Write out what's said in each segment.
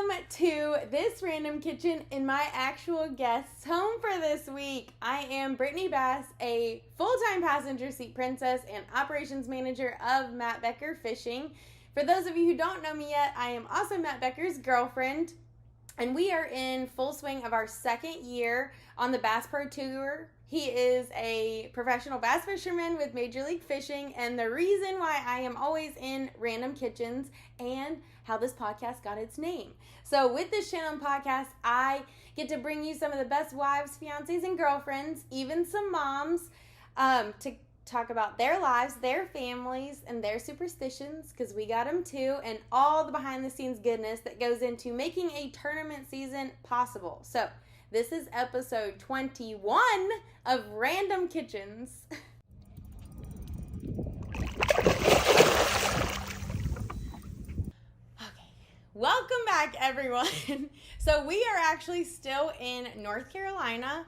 Welcome to this random kitchen in my actual guest's home for this week. I am Brittany Bass, a full-time passenger seat princess and operations manager of Matt Becker Fishing. For those of you who don't know me yet, I am also Matt Becker's girlfriend, and we are in full swing of our second year on the Bass Pro Tour. He is a professional bass fisherman with Major League Fishing, and the reason why I am always in random kitchens and how this podcast got its name. So with this channel and podcast, I get to bring you some of the best wives, fiancés, and girlfriends, even some moms, to talk about their lives, their families, and their superstitions, because we got them too, and all the behind-the-scenes goodness that goes into making a tournament season possible. So this is episode 21 of Random Kitchens. Welcome back, everyone. So we are actually still in North Carolina.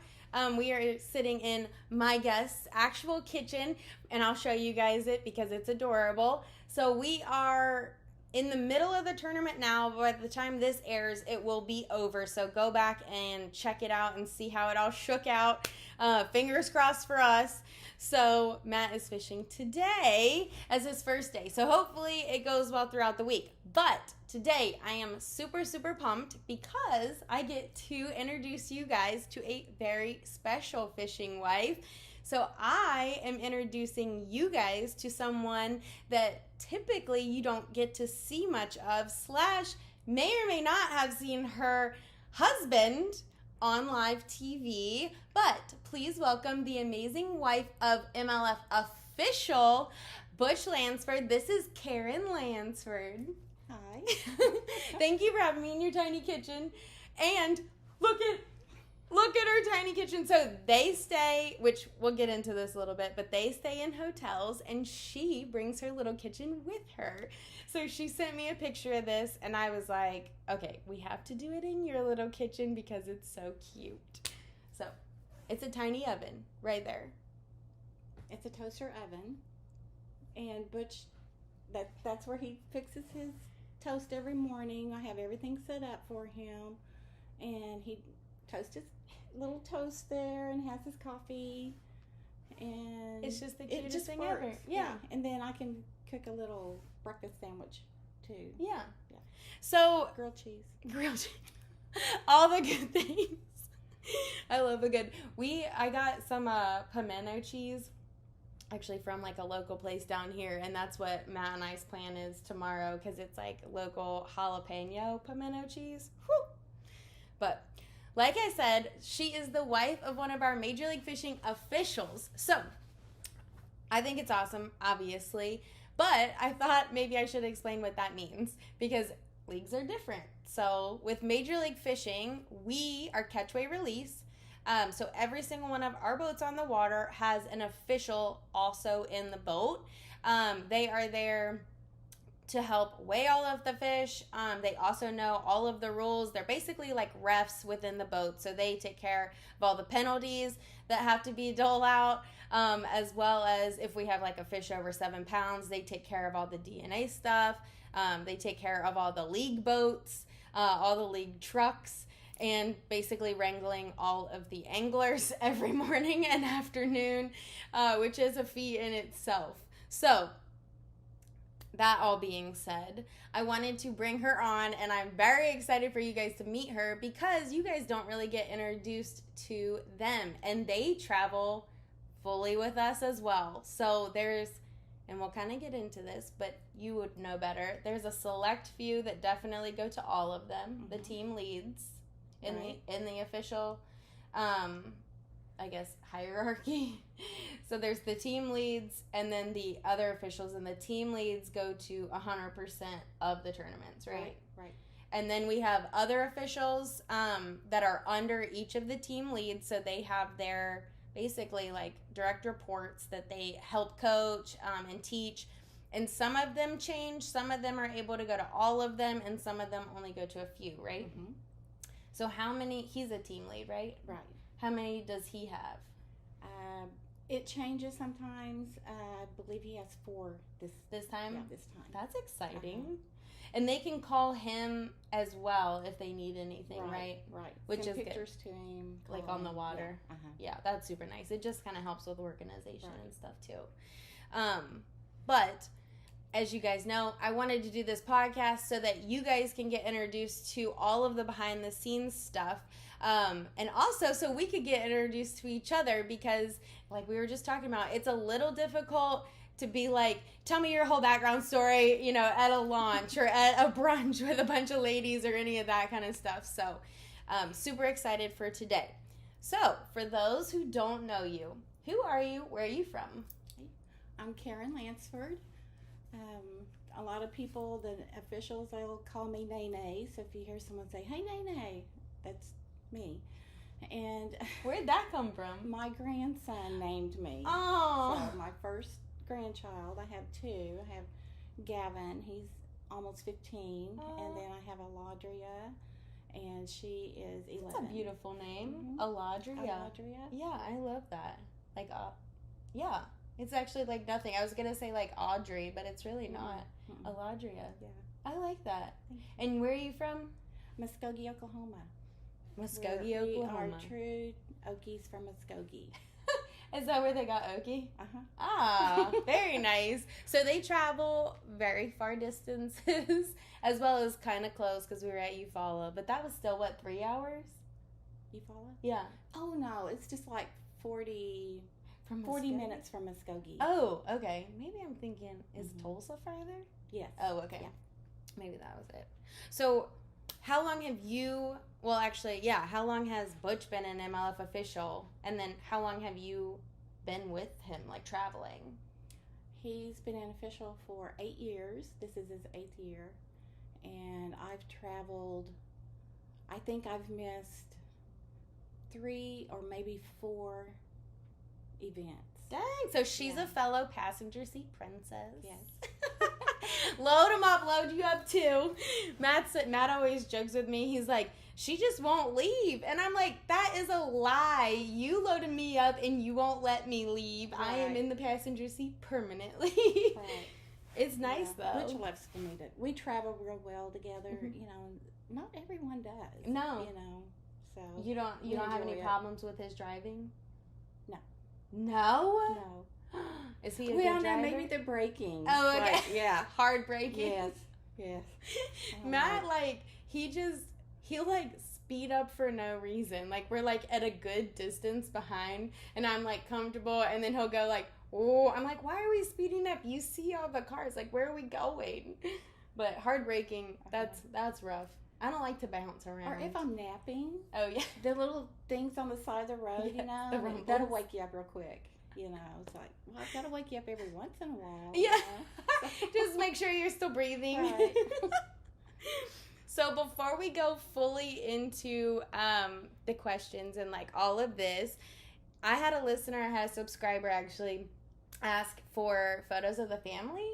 We are sitting in my guest's actual kitchen, and I'll show you guys it because it's adorable. So we are in the middle of the tournament now, but by the time this airs, it will be over. So go back and check it out and see how it all shook out. Fingers crossed for us. So Matt is fishing today as his first day. So hopefully it goes well throughout the week. But today I am super, super pumped because I get to introduce you guys to a very special fishing wife. So I am introducing you guys to someone that typically you don't get to see much of, / may or may not have seen her husband on live TV. But please welcome the amazing wife of MLF official, Butch Lansford. This is Karen Lansford. Hi. Thank you for having me in your tiny kitchen. And look at her tiny kitchen. So they stay, which we'll get into this a little bit, but they stay in hotels, and she brings her little kitchen with her. So she sent me a picture of this, and I was like, okay, we have to do it in your little kitchen because it's so cute. So it's a tiny oven right there. It's a toaster oven, and Butch, that's where he fixes his toast every morning. I have everything set up for him, and he toasts his little toast there and has his coffee, and it's just the cutest just thing works. ever. Yeah. And then I can cook a little breakfast sandwich too. Yeah. Yeah. So grilled cheese. All the good things. I love a good. I got some pimento cheese, actually from like a local place down here, and that's what Matt and I's plan is tomorrow, because it's like local jalapeno pimento cheese. Whew. But like I said, she is the wife of one of our Major League Fishing officials. So I think it's awesome, obviously, but I thought maybe I should explain what that means, because leagues are different. So with Major League Fishing, we are catch-weigh release. So every single one of our boats on the water has an official also in the boat. They are there to help weigh all of the fish. They also know all of the rules. They're basically like refs within the boat. So they take care of all the penalties that have to be doled out, as well as if we have like a fish over 7 pounds, they take care of all the DNA stuff. They take care of all the league boats, all the league trucks, and basically wrangling all of the anglers every morning and afternoon, which is a feat in itself. So that all being said, I wanted to bring her on, and I'm very excited for you guys to meet her because you guys don't really get introduced to them, and they travel fully with us as well. So and we'll kind of get into this, but you would know better, there's a select few that definitely go to all of them. Mm-hmm. The team leads in the official, I guess, hierarchy. So there's the team leads, and then the other officials, and the team leads go to 100% of the tournaments, right? Right. And then we have other officials that are under each of the team leads, so they have their basically like direct reports that they help coach and teach. And some of them change. Some of them are able to go to all of them, and some of them only go to a few, right? Mm-hmm. So how many, he's a team lead, right? Right. How many does he have? It changes sometimes. I believe he has 4 this time. Yeah, this time. That's exciting. And they can call him as well if they need anything, right? Right. Which Send is pictures good. to him. Like on the water. Yeah. Yeah, that's super nice. It just kind of helps with organization and stuff too. But as you guys know, I wanted to do this podcast so that you guys can get introduced to all of the behind the scenes stuff. And also so we could get introduced to each other, because like we were just talking about, it's a little difficult to be like, tell me your whole background story, you know, at a launch or at a brunch with a bunch of ladies or any of that kind of stuff. So super excited for today. So for those who don't know you, who are you? Where are you from? I'm Karen Lansford. A lot of people, the officials, they'll call me Nene. So if you hear someone say, hey, Nene, that's me. And where'd that come from? My grandson named me. Oh. So my first grandchild, I have two. I have Gavin, he's almost 15. And then I have Aladria, and she is 11. That's a beautiful name. Mm-hmm. Aladria. Yeah, I love that. Like, yeah. It's actually like nothing. I was going to say like Audrey, but it's really not. Mm-hmm. Aladria. Yeah. I like that. And where are you from? Muskogee, Oklahoma. Muskogee, Oklahoma. We are true Okies from Muskogee. Is that where they got Okie? Uh-huh. Ah, very nice. So they travel very far distances as well as kind of close, because we were at Eufaula. But that was still, what, 3 hours? Eufaula? Yeah. Oh, no. It's just like 40 minutes from Muskogee. Oh, okay. Maybe I'm thinking, is Tulsa farther? Yes. Oh, okay. Yeah. Maybe that was it. So how long have you, well, actually, yeah, how long has Butch been an MLF official? And then how long have you been with him, like traveling? He's been an official for 8 years. This is his 8th year. And I've traveled, I think I've missed 3 or maybe 4 events. Dang, so she's a fellow passenger seat princess. Yes. Load him up, load you up too. Matt always jokes with me. He's like, she just won't leave. And I'm like, that is a lie. You loaded me up and you won't let me leave. Right. I am in the passenger seat permanently. Right. It's nice though. Which loves for me to, we travel real well together. You know, not everyone does. No. You know, so. You don't have any problems with his driving? No. No? No. Is he a good driver? No, maybe the braking. Oh, okay. Right. Yeah. Hard braking. Yes. Matt, like, he'll like speed up for no reason. Like, we're like at a good distance behind, and I'm like comfortable, and then he'll go like, oh, I'm like, why are we speeding up? You see all the cars. Like, where are we going? But hard braking, that's rough. I don't like to bounce around. Or if I'm napping. Oh, yeah. The little things on the side of the road, you know, that'll wake you up real quick. You know, it's like, well, I've got to wake you up every once in a while. Yeah. You know? Just make sure you're still breathing. Right. So before we go fully into the questions and like all of this, I had a listener, I had a subscriber actually ask for photos of the family.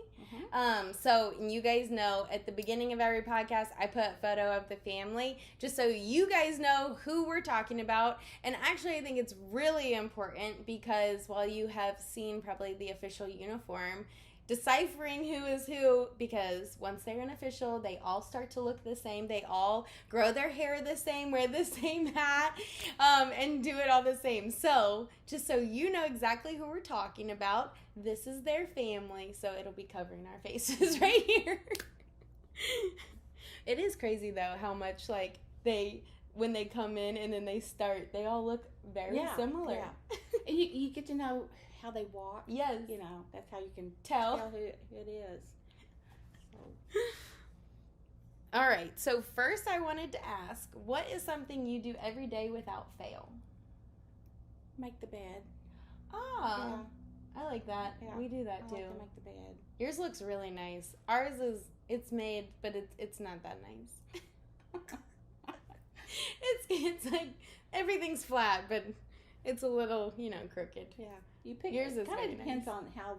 So you guys know at the beginning of every podcast I put a photo of the family just so you guys know who we're talking about. And actually I think it's really important because while you have seen probably the official uniform, deciphering who is who, because once they're an official, they all start to look the same. They all grow their hair the same, wear the same hat, and do it all the same. So just so you know exactly who we're talking about, this is their family. So it'll be covering our faces right here. It is crazy though how much like when they come in and then they start, they all look very similar. Yeah. You get to know how they walk. Yes. You know, that's how you can tell who it is. So. All right. So first I wanted to ask, what is something you do every day without fail? Make the bed. Ah. Yeah. I like that. Yeah. We do that too. I like to make the bed. Yours looks really nice. Ours it's made, but it's not that nice. It's like everything's flat, but it's a little, crooked. Yeah. You pick yours. It kind of depends on how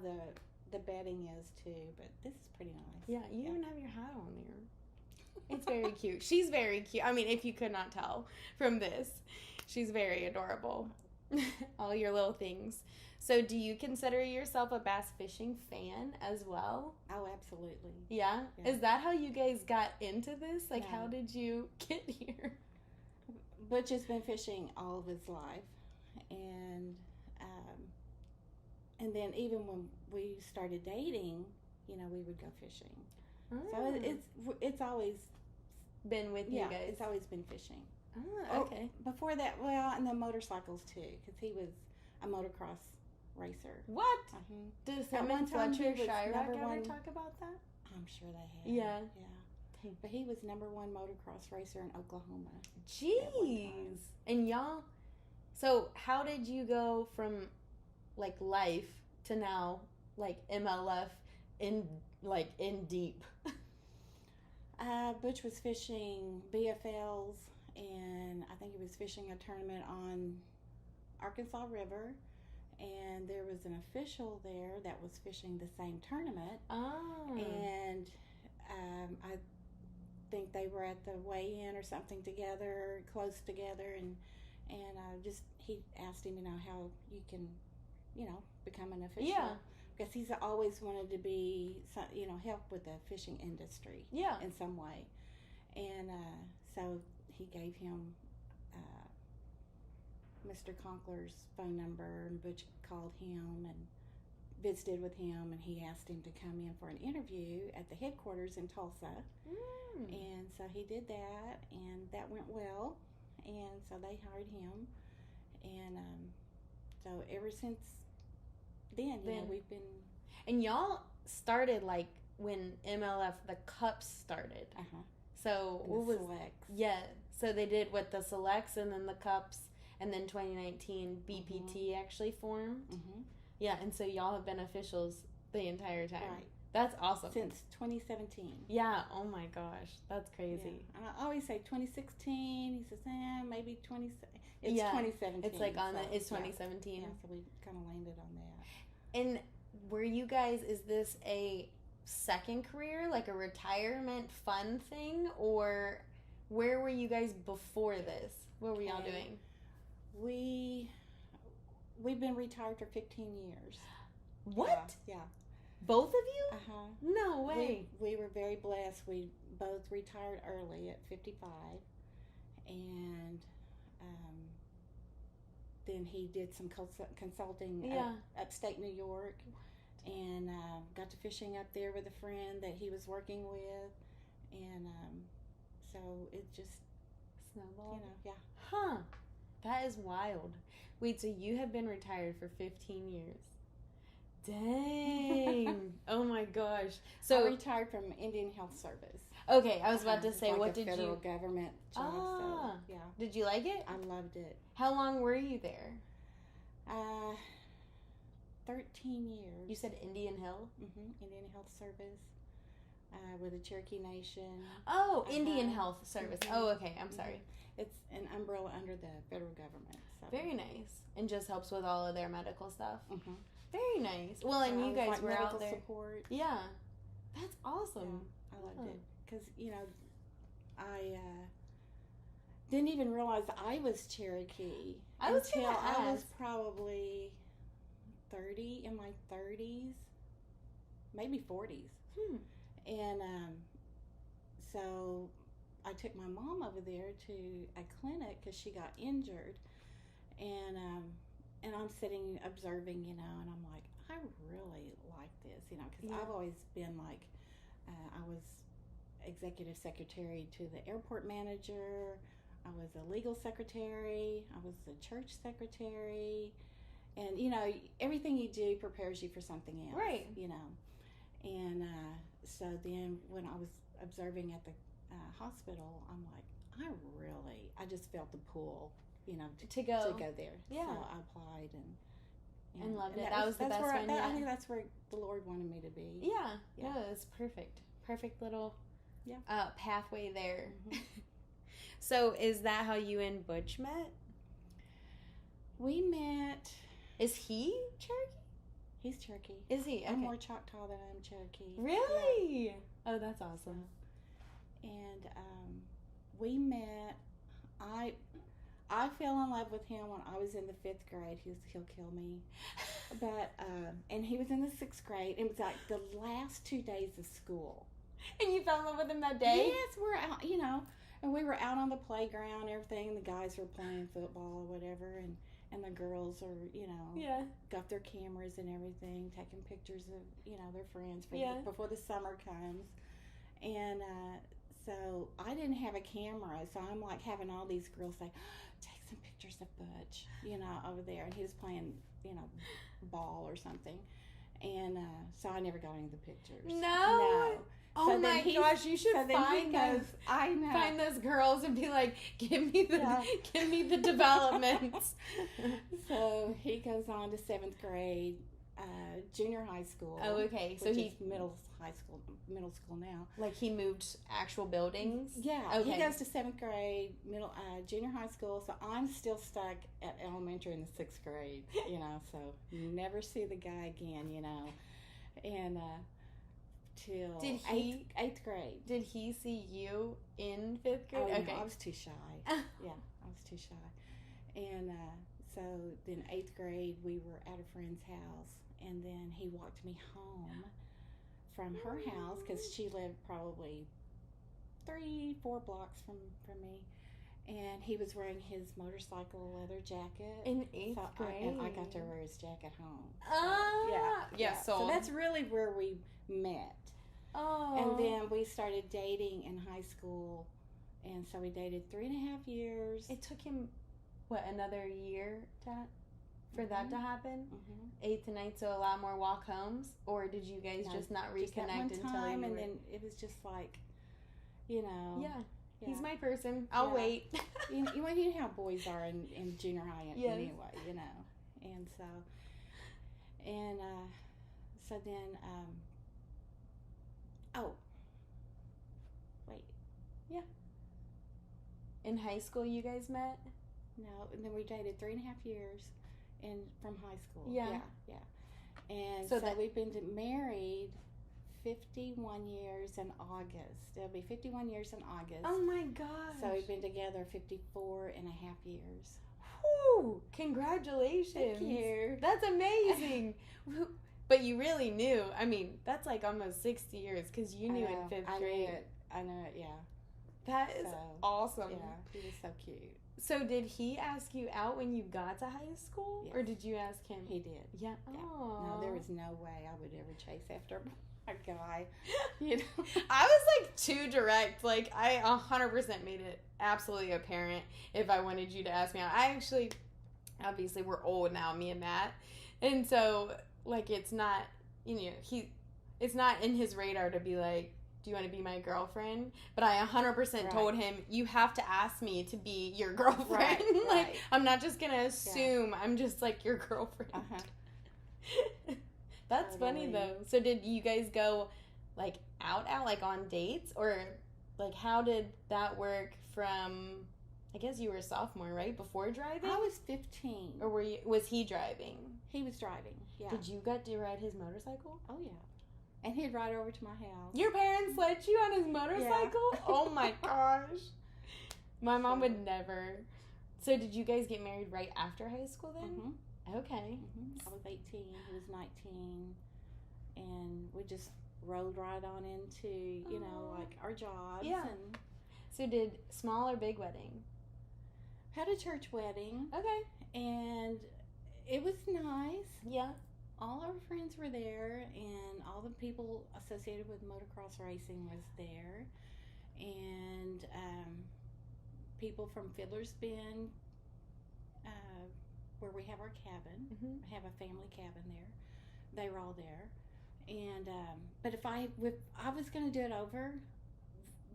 the bedding is too, but this is pretty nice. Yeah, you even have your hat on there. It's very cute. She's very cute. I mean, if you could not tell from this, she's very adorable. All your little things. So do you consider yourself a bass fishing fan as well? Oh, absolutely. Yeah? Is that how you guys got into this? Like, No. how did you get here? Butch has been fishing all of his life, and then even when we started dating, we would go fishing. So it's always been with you guys. It's always been fishing. Oh, okay. Before that, and the motorcycles too, because he was a motocross racer. What? Mm-hmm. Does him and Fletcher Shyrock ever talk about that? I'm sure they have. Yeah. But he was #1 motocross racer in Oklahoma. Jeez. And y'all, so how did you go from like life to now like MLF in deep? Butch was fishing BFLs, and I think he was fishing a tournament on Arkansas River, and there was an official there that was fishing the same tournament. Oh. And I think they were at the weigh-in or something together, close together, and he asked him, how you can, become an official. Yeah. Because he's always wanted to be, help with the fishing industry. Yeah. In some way. And so he gave him Mr. Conkler's phone number, and Butch called him and visited with him, and he asked him to come in for an interview at the headquarters in Tulsa. And so he did that, and that went well, and so they hired him, and so ever since then, we've been. And y'all started like when MLF the Cups started. So what was selects? Yeah, so they did with the selects and then the Cups, and then 2019 BPT actually formed. Yeah, and so y'all have been officials the entire time. Right. That's awesome. Since 2017. Yeah. Oh my gosh, that's crazy. Yeah. And I always say 2016. He says, maybe 20. It's 2017. It's like it's 2017. Yeah, so we kind of landed on that. And were you guys? Is this a second career, like a retirement fun thing, or where were you guys before this? What were y'all doing? We've been retired for 15 years. What? Yeah. Both of you? No way. We were very blessed. We both retired early at 55, and then he did some consulting upstate New York, and got to fishing up there with a friend that he was working with, and so it just snowballed. Yeah. Huh. That is wild. Wait, so you have been retired for 15 years? Dang. Oh my gosh. So I retired from Indian Health Service. Okay, I was about to say, like what did federal government job? So, yeah. Did you like it? I loved it. How long were you there? 13 years. You said Indian Hill? Indian Health Service with the Cherokee Nation. Oh, Indian Health Service. Oh, okay. I'm sorry. It's an umbrella under the federal government. So. Very nice. And just helps with all of their medical stuff. Very nice. Well, and you guys were out there. Support. Yeah. That's awesome. Yeah, I loved it. Because, I didn't even realize I was Cherokee until I was probably 30, in my 30s, maybe 40s. And so I took my mom over there to a clinic because she got injured, and I'm sitting observing, and I'm like, I really like this, because I've always been like, I was executive secretary to the airport manager, I was a legal secretary, I was the church secretary, and everything you do prepares you for something else, right? And so then when I was observing at the hospital, I'm like, I just felt the pull, to go there. Yeah. So I applied and loved it. That was the best one. I think that's where the Lord wanted me to be. Yeah. No, it's perfect. Perfect little pathway there. So is that how you and Butch met? We met. Is he Cherokee? He's Cherokee. Is he? Okay. I'm more Choctaw than I'm Cherokee. Really? Yeah. Oh, that's awesome. And we met. I fell in love with him when I was in the 5th grade. He'll kill me. But and he was in the 6th grade. It was like the last 2 days of school. And you fell in love with him that day? Yes, we're out, and we were out on the playground and everything. And the guys were playing football or whatever, and the girls are, got their cameras and everything, taking pictures of, their friends before the summer comes. And so I didn't have a camera, so I'm like having all these girls say, take some pictures of Butch, over there. And he was playing, ball or something. And so I never got any of the pictures. No. Oh so my gosh, you should find those. I know. Find those girls and be like, give me the developments. So he goes on to 7th grade, junior high school. Oh, okay. So he's middle school now. Like he moved actual buildings? Yeah. Okay. He goes to 7th grade, junior high school. So I'm still stuck at elementary in the 6th grade, so never see the guy again, and till 8th grade. Did he see you in 5th grade? Oh, okay. No, I was too shy. Yeah, I was too shy. And so then 8th grade, we were at a friend's house, and then he walked me home from her house because she lived probably 3-4 blocks from me. And he was wearing his motorcycle leather jacket. In 8th grade. And I got to wear his jacket home. So, So that's really where we met. Oh. And then we started dating in high school. And so we dated 3.5 years. It took him, another year for that to happen? 8th to 9th, so a lot more walk homes? Or did you guys just not reconnect just that until one time, you and then it was just like, Yeah. He's my person. I'll wait. you know how boys are in junior high anyway, And so, so then, In high school you guys met? No, and then we dated 3.5 years from high school. Yeah. And so we've been married 51 years in August. It'll be 51 years in August. Oh my gosh. So we've been together 54.5 years. Whew! Congratulations. Thank you. That's amazing. But you really knew. I mean, that's like almost 60 years because you knew in 5th grade. I know it, yeah. That is awesome. Yeah, he was so cute. So did he ask you out when you got to high school? Yes. Or did you ask him? He did. Yeah. Oh. No, there was no way I would ever chase after a guy. I was like too direct. Like I 100% made it absolutely apparent if I wanted you to ask me out. I actually, obviously we're old now, me and Matt. And so like it's not, it's not in his radar to be like, do you want to be my girlfriend? But I 100% told him, you have to ask me to be your girlfriend. Right, like, I'm not just going to assume I'm just like your girlfriend. That's funny though. So did you guys go like out like on dates, or like how did that work from, I guess you were a sophomore, right? Before driving? I was 15. Or was he driving? He was driving, yeah. Did you get to ride his motorcycle? Oh yeah. And he'd ride over to my house. Your parents let you on his motorcycle? Yeah. Oh my gosh. My mom would never. So did you guys get married right after high school then? Mm-hmm. Okay. Mm-hmm. I was 18, he was 19, and we just rolled right on into, like our jobs. Yeah. And so did small or big wedding? Had a church wedding. Okay. And it was nice. Yeah. All our friends were there, and all the people associated with motocross racing was there, and people from Fiddler's Bend, where we have our cabin. Mm-hmm. I have a family cabin there. They were all there, and but if I was going to do it over,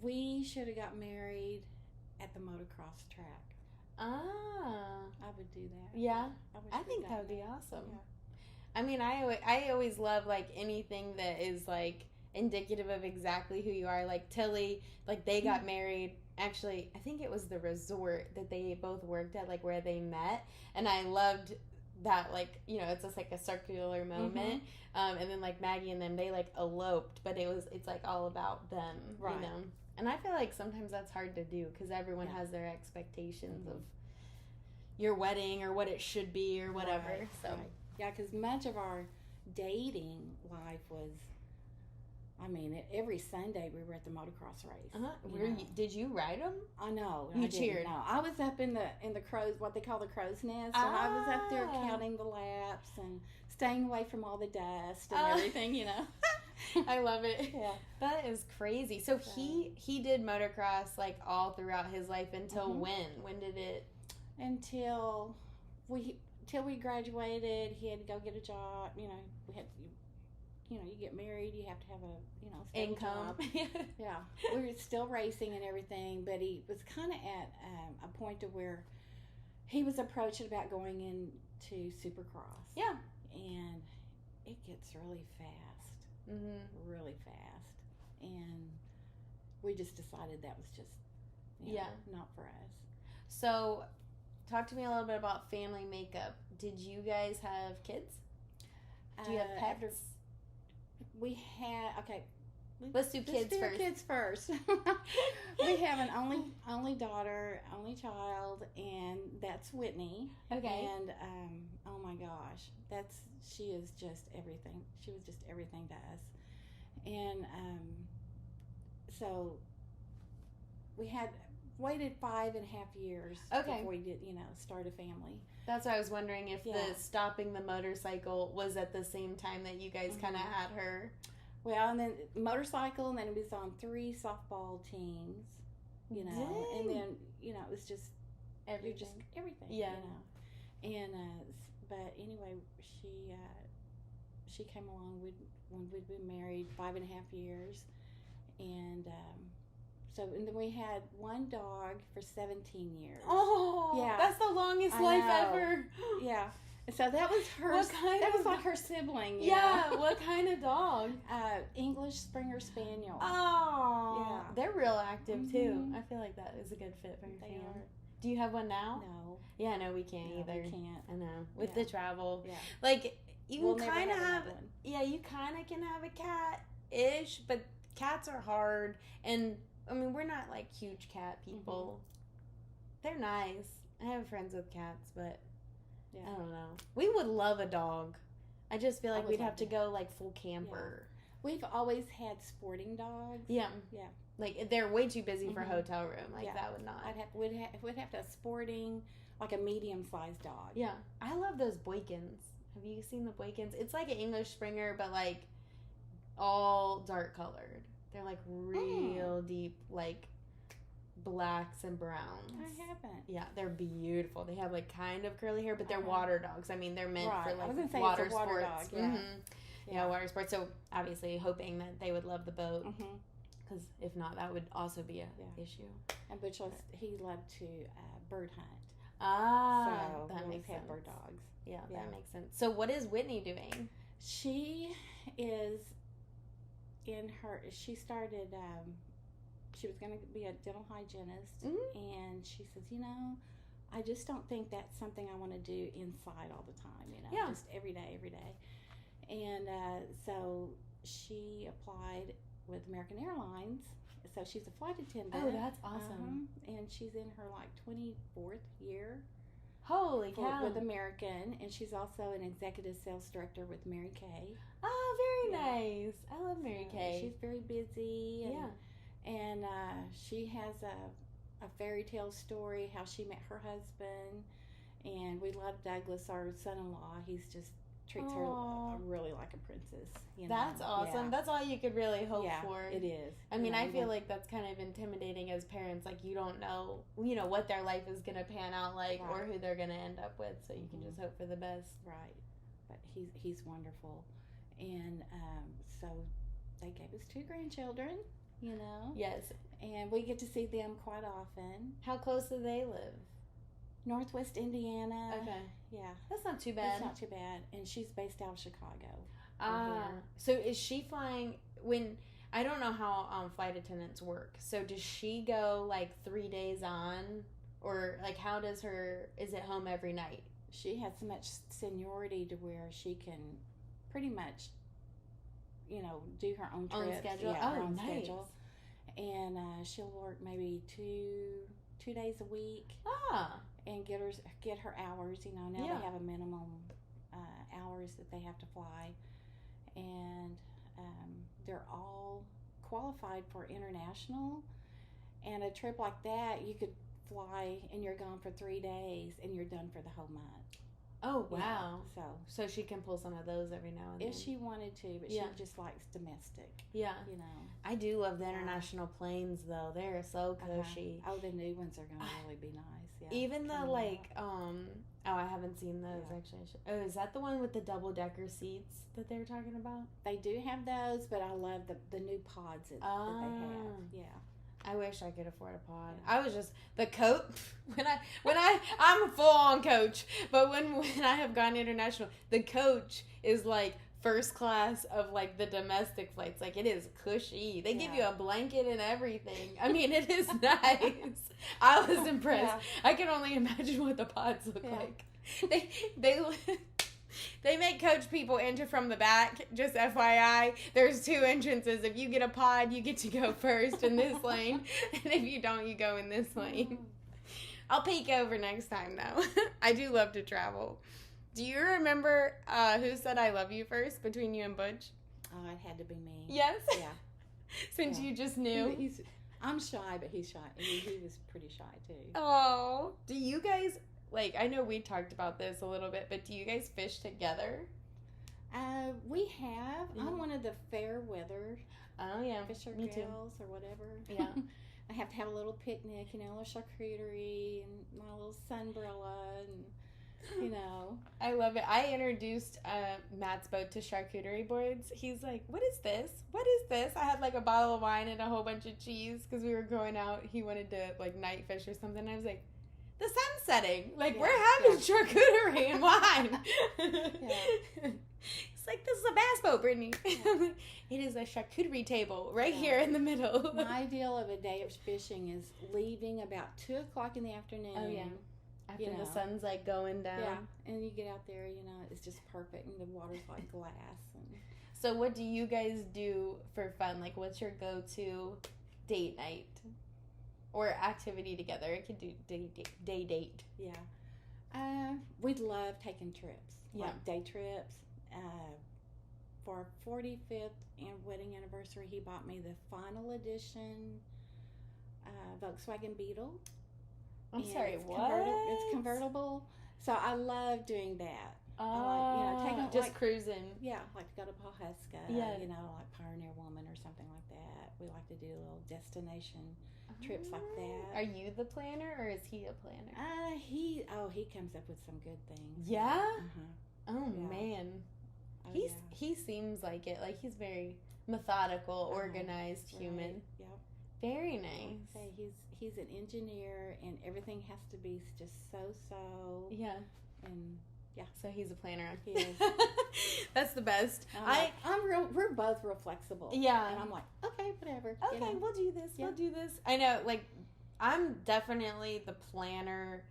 we should have got married at the motocross track. I would do that. Yeah, I think that would be awesome. Yeah. I mean, I always love, like, anything that is, like, indicative of exactly who you are. Like, Tilly, like, they got married. Actually, I think it was the resort that they both worked at, like, where they met. And I loved that, like, it's just, like, a circular moment. Mm-hmm. And then, like, Maggie and them, they, like, eloped. But it's, like, all about them, right. And I feel like sometimes that's hard to do because everyone has their expectations of your wedding or what it should be or whatever. Right. So... Right. Yeah, because much of our dating life was, every Sunday we were at the motocross race. Did you ride them? I know. You cheered. No, I was up in the crows, what they call the crow's nest. So I was up there counting the laps and staying away from all the dust and everything, I love it. Yeah. That is crazy. So he did motocross like all throughout his life until when? When did it? Until we graduated, he had to go get a job. We had to, you get married, you have to have a stable income. Job. Yeah, we were still racing and everything, but he was kind of at a point to where he was approaching about going into Supercross. Yeah, and it gets really fast, really fast, and we just decided that was just not for us. So, talk to me a little bit about family makeup. Did you guys have kids? Do you have pets? We had Let's do kids first. Kids first. We have an only daughter, only child, and that's Whitney. Okay. And oh my gosh, she is just everything. She was just everything to us. And so we had waited 5.5 years before we did, start a family. That's why I was wondering if the stopping the motorcycle was at the same time that you guys kind of had her. Well, and then motorcycle, and then it was on 3 softball teams, Dang. and then, it was just everything. Yeah. And, but anyway, she came along when we'd been married 5.5 years, and, and then we had one dog for 17 years. Oh, yeah, that's the longest life ever. Yeah. So that was her. That was like her sibling. Yeah. What kind of dog? English Springer Spaniel. Oh. Yeah. They're real active too. I feel like that is a good fit for your family. Do you have one now? No. Yeah, no, we can't either. We can't. I know. With the travel. Yeah. Like you can kind of have. Yeah, you kind of can have a cat-ish, but cats are hard, and we're not like huge cat people. They're nice. I have friends with cats, but. Yeah. I don't know. We would love a dog. I just feel like we'd have to go like full camper. Yeah. We've always had sporting dogs. Yeah. Yeah. Like they're way too busy for a hotel room. Like that would not. We'd have to have sporting, like a medium-sized dog. Yeah. I love those Boykins. Have you seen the Boykins? It's like an English Springer, but like all dark colored. They're like real deep, like blacks and browns. I haven't. Yeah, they're beautiful. They have like kind of curly hair, but they're water dogs. They're meant for like water sports. Yeah, water sports. So obviously hoping that they would love the boat, because if not, that would also be a issue. And Butch he loved to bird hunt. So that makes sense. Bird dogs. Yeah, that makes sense. So what is Whitney doing? She is she started. She was going to be a dental hygienist, and she says, I just don't think that's something I want to do inside all the time, just every day. And so she applied with American Airlines, so she's a flight attendant. Oh, that's awesome. And she's in her 24th year. Holy cow. With American, and she's also an executive sales director with Mary Kay. Oh, very nice. I love Mary Kay. She's very busy. And she has a fairy tale story, how she met her husband. And we love Douglas, our son-in-law. He's just treats her really like a princess. That's awesome. Yeah. That's all you could really hope for. It is. I feel like that's kind of intimidating as parents. Like you don't know, what their life is going to pan out like or who they're going to end up with. So you can just hope for the best. Right. But he's wonderful. And so they gave us 2 grandchildren. Yes. And we get to see them quite often. How close do they live? Northwest Indiana. Okay. Yeah. That's not too bad. It's not too bad. And she's based out of Chicago. So is she flying I don't know how flight attendants work. So does she go like 3 days on? Or like how does is it home every night? She has so much seniority to where she can pretty much do her own trips. Own schedule. Yeah, her own nice. Schedule. And she'll work maybe two days a week. And get her hours. Now they have a minimum hours that they have to fly, and they're all qualified for international. And a trip like that, you could fly and you're gone for 3 days and you're done for the whole month. Oh, wow. Yeah, so she can pull some of those every now and then. if she wanted to, but she just likes domestic. Yeah. You know. I do love the international planes, though. They're so cushy. Oh, the new ones are going to really be nice. Yeah. Even the, like, oh, I haven't seen those, actually. Oh, is that the one with the double-decker seats that they were talking about? They do have those, but I love the new pods that they have. Yeah. I wish I could afford a pod. I was just the coach I'm a full on coach, but when I have gone international, the coach is like first class of like the domestic flights. Like, it is cushy. They give you a blanket and everything. I mean, it is nice. I was impressed. I can only imagine what the pods look like. They make coach people enter from the back. Just FYI, there's 2 entrances. If you get a pod, you get to go first in this lane. And if you don't, you go in this lane. I'll peek over next time, though. I do love to travel. Do you remember who said I love you first between you and Butch? Oh, it had to be me. Yes? Yeah. Since you just knew. I'm shy, but he's shy. He was pretty shy, too. Oh. Do you guys... Like, I know we talked about this a little bit, but do you guys fish together? We have. I'm one of the fair weather fisher me girls or whatever. Yeah. I have to have a little picnic, a little charcuterie and my little sunbrella and, I love it. I introduced Matt's boat to charcuterie boards. He's like, what is this? What is this? I had like a bottle of wine and a whole bunch of cheese because we were going out. He wanted to like night fish or something. I was like, the sun's setting. Like, we're having charcuterie and wine. It's like, this is a bass boat, Brittany. It is a charcuterie table right here in the middle. My ideal of a day of fishing is leaving about 2 o'clock in the afternoon. Oh, yeah. After the sun's, like, going down. Yeah, and you get out there, it's just perfect, and the water's like glass. And so what do you guys do for fun? Like, what's your go-to date night? Or activity together. It could do day date. Yeah. We'd love taking trips. Yeah. Like day trips. For our 45th wedding anniversary, he bought me the final edition Volkswagen Beetle. I'm sorry, what? It's convertible. So I love doing that. Oh, taking just cruising. Yeah, like to go to Pawhuska. Yeah. Like Pioneer Woman or something like that. We like to do little destination trips like that. Are you the planner or is he a planner? He comes up with some good things. Yeah? Uh-huh. Oh, yeah. Man. He seems like it. Like, he's very methodical, organized human. Right. Yep. Very nice. Say he's an engineer and everything has to be just so. Yeah. And yeah. So he's a planner. He is. That's the best. We're both real flexible. Yeah. And I'm like, okay, whatever. Okay, we'll do this. Yeah. We'll do this. I know, like, I'm definitely the planner.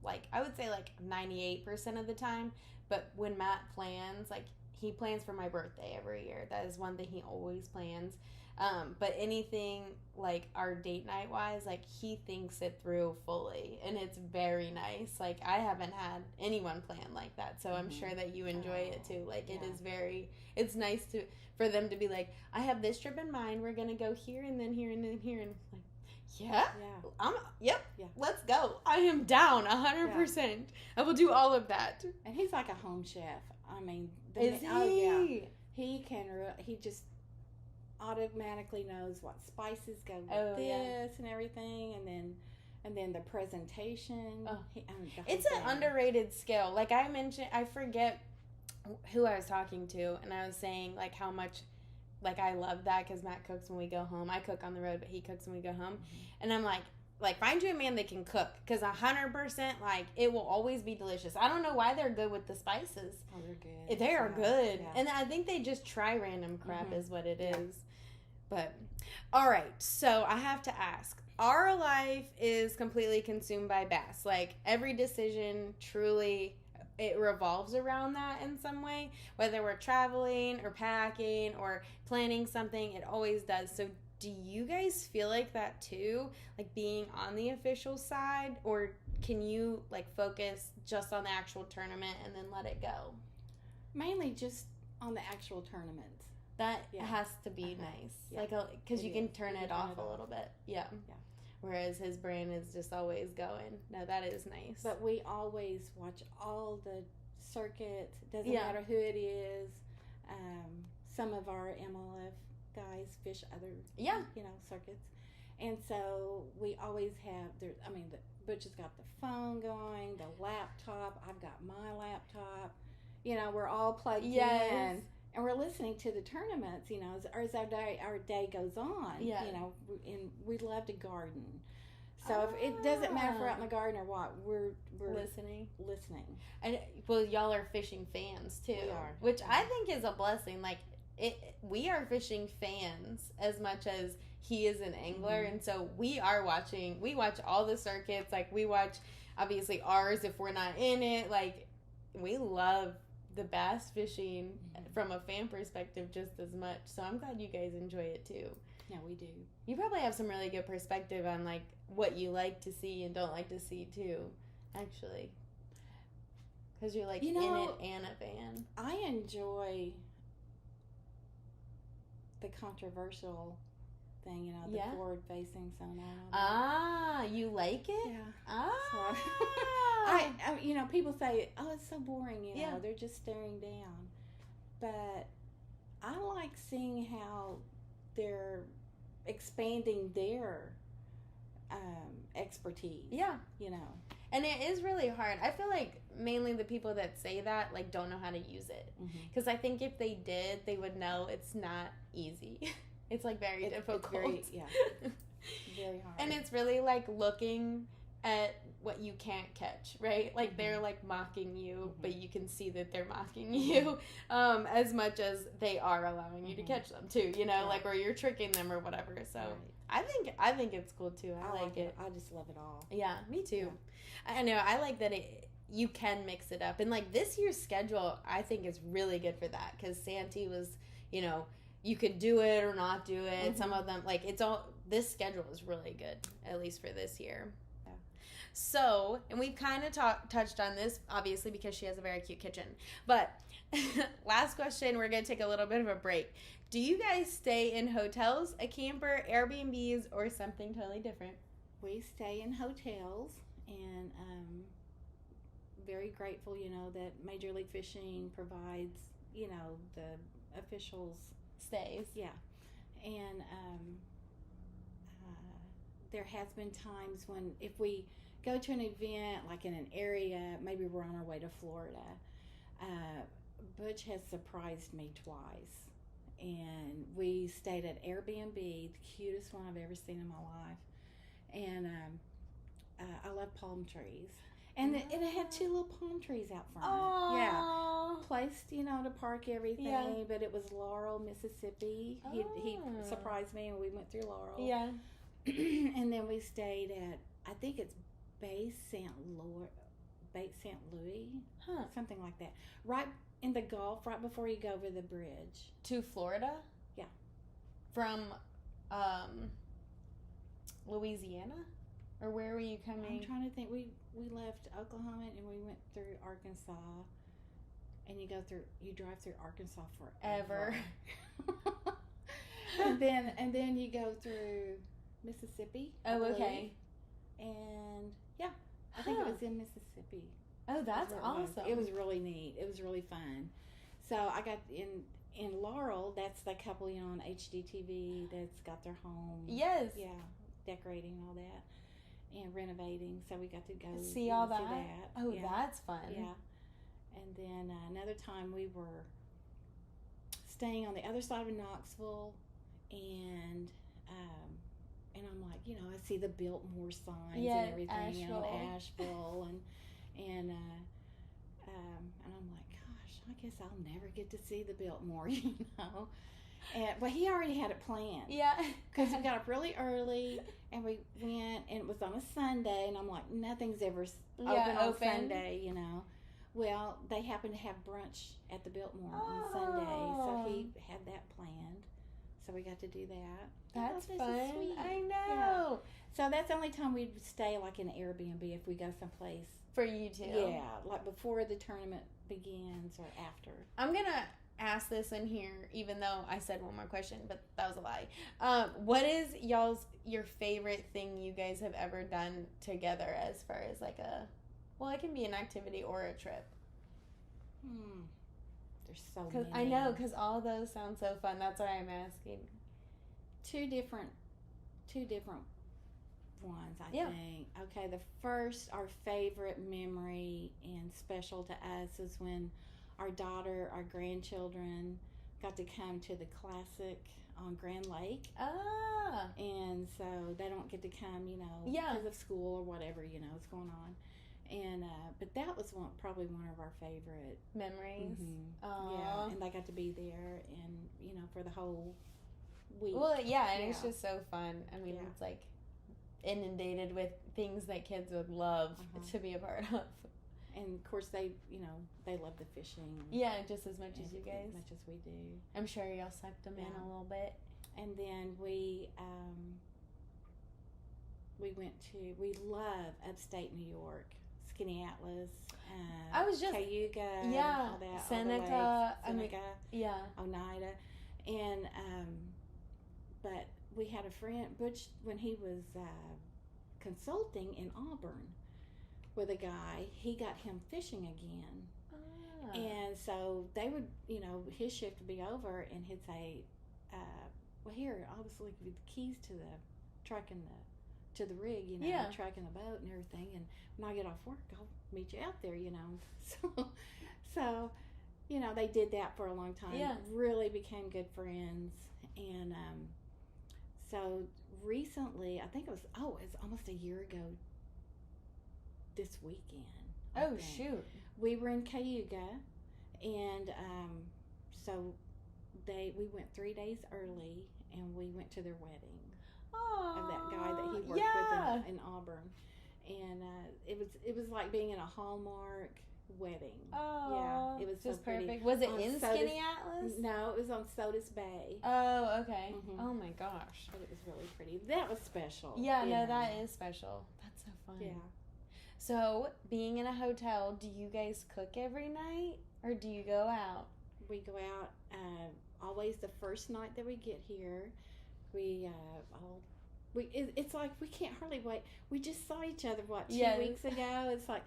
Like, I would say like 98% of the time. But when Matt plans, like, he plans for my birthday every year. That is one thing he always plans. But anything like our date night wise, like, he thinks it through fully, and it's very nice. Like, I haven't had anyone plan like that, so I'm sure that you enjoy it too. Like, it is it's nice for them to be like, I have this trip in mind. We're gonna go here and then here and then here, and like, let's go. I am down 100%. I will do all of that. And he's like a home chef. I mean, is he? Oh yeah, he just automatically knows what spices go with this and everything, and then the presentation. It's an underrated skill. Like I mentioned, I forget who I was talking to, and I was saying like how much like I love that because Matt cooks when we go home. I cook on the road, but he cooks when we go home, and I'm like find you a man that can cook because 100% like it will always be delicious. I don't know why they're good with the spices. Oh, they're good. They are good, and I think they just try random crap is what it is. But all right, so I have to ask. Our life is completely consumed by bass. Like every decision truly it revolves around that in some way, whether we're traveling or packing or planning something, it always does. So do you guys feel like that too? Like being on the official side, or can you like focus just on the actual tournament and then let it go? Mainly just on the actual tournaments. That has to be nice. Yeah. Like, because you can turn it off a little bit. Yeah. Whereas his brain is just always going. No, that is nice. But we always watch all the circuits. Doesn't matter who it is. Some of our MLF guys fish other, circuits. And so we always have, Butch has got the phone going, the laptop. I've got my laptop. We're all plugged in. And we're listening to the tournaments, as our day goes on. And we love to garden. So if it doesn't matter if we're out in the garden or what, we're listening. And y'all are fishing fans too. We are. Which I think is a blessing. Like we are fishing fans as much as he is an angler, and so we watch all the circuits. Like we watch obviously ours if we're not in it. Like we love the bass fishing from a fan perspective just as much. So I'm glad you guys enjoy it too. Yeah, we do. You probably have some really good perspective on like what you like to see and don't like to see too, actually. Because you're like in it and a fan. I enjoy the controversial thing, the forward-facing sonar. You like it? Yeah. So, people say, "Oh, it's so boring." They're just staring down. But I like seeing how they're expanding their expertise. Yeah. And it is really hard. I feel like mainly the people that say that like don't know how to use it. Because I think if they did, they would know it's not easy. It's like very difficult. It's very hard. And it's really like looking at what you can't catch, right? Like they're like mocking you, but you can see that they're mocking you as much as they are allowing you to catch them too, like where you're tricking them or whatever. So I think it's cool too. I like it. I just love it all. Yeah, me too. Yeah. I know. I like that you can mix it up. And like this year's schedule, I think is really good for that because Santee was, you could do it or not do it. Some of them, like this schedule is really good, at least for this year. Yeah. So, and we've kind of touched on this, obviously, because she has a very cute kitchen. But last question, we're going to take a little bit of a break. Do you guys stay in hotels, a camper, Airbnbs, or something totally different? We stay in hotels, and very grateful, that Major League Fishing provides, the officials stays. Yeah. And there has been times when if we go to an event, like in an area, maybe we're on our way to Florida, Butch has surprised me twice. And we stayed at Airbnb, the cutest one I've ever seen in my life. And I love palm trees. And it had two little palm trees out front. Aww. Yeah. Placed, to park everything, but it was Laurel, Mississippi. He surprised me and we went through Laurel. Yeah. And then we stayed at, I think it's Bay St. Louis. Something like that. Right in the Gulf, right before you go over the bridge. To Florida? Yeah. From Louisiana? Or where were you coming? I'm trying to think. We left Oklahoma and we went through Arkansas. And you drive through Arkansas forever. and then you go through Mississippi. Oh, okay. And yeah, I think it was in Mississippi. Oh, that's awesome. It was really neat. It was really fun. So I got in Laurel, that's the couple, on HGTV that's got their home. Yes. Yeah, decorating and all that. And renovating, so we got to go see all that. See that. Oh, yeah. That's fun. Yeah, and then another time we were staying on the other side of Knoxville, and I'm like, I see the Biltmore signs and everything on Asheville, and I'm like, gosh, I guess I'll never get to see the Biltmore, But he already had it planned. Yeah. Because we got up really early, and we went, and it was on a Sunday, and I'm like, nothing's ever open on Sunday, Well, they happened to have brunch at the Biltmore on Sunday, so he had that planned. So we got to do that. That's fun. Sweet. I know. Yeah. So that's the only time we'd stay like in an Airbnb if we go someplace. For you too. Yeah, like before the tournament begins or after. I'm going to ask this in here, even though I said one more question, but that was a lie. What is your favorite thing you guys have ever done together as far as like it can be an activity or a trip? There's so many. I know, because all those sound so fun. That's why I'm asking. Two different ones, I think. Okay, our favorite memory and special to us is when our grandchildren got to come to the Classic on Grand Lake. Ah. And so they don't get to come, because of school or whatever, is going on. And but that was probably one of our favorite memories. Yeah, and they got to be there and for the whole week. Well, yeah, and it's just so fun. I mean, it's like inundated with things that kids would love to be a part of. And of course they love the fishing. Yeah, just as much as you guys. As much as we do. I'm sure y'all sucked them in a little bit. And then we love upstate New York. Skinny Atlas, I was just Cayuga, all that, Seneca, Oneida, and but we had a friend Butch when he was consulting in Auburn with a guy. He got him fishing again, and so they would, his shift would be over, and he'd say, "Well, here, I'll just leave you the keys to the truck and to the rig, truck and the boat and everything. And when I get off work, I'll meet you out there, So, they did that for a long time. Yeah. Really became good friends. And so recently, I think it was almost a year ago this weekend. Oh, shoot. We were in Cayuga, and so we went 3 days early, and we went to their wedding. Of that guy that he worked with in Auburn, and it was like being in a Hallmark wedding. Oh, it was just so perfect. Pretty. Was it in Skinny Atlas? No, it was on Sodus Bay. Oh, okay. Mm-hmm. Oh my gosh, but it was really pretty. That was special. Yeah, that is special. That's so fun. Yeah. So, being in a hotel, do you guys cook every night, or do you go out? We go out always the first night that we get here. It's like we can't hardly wait. We just saw each other 2 weeks ago. It's like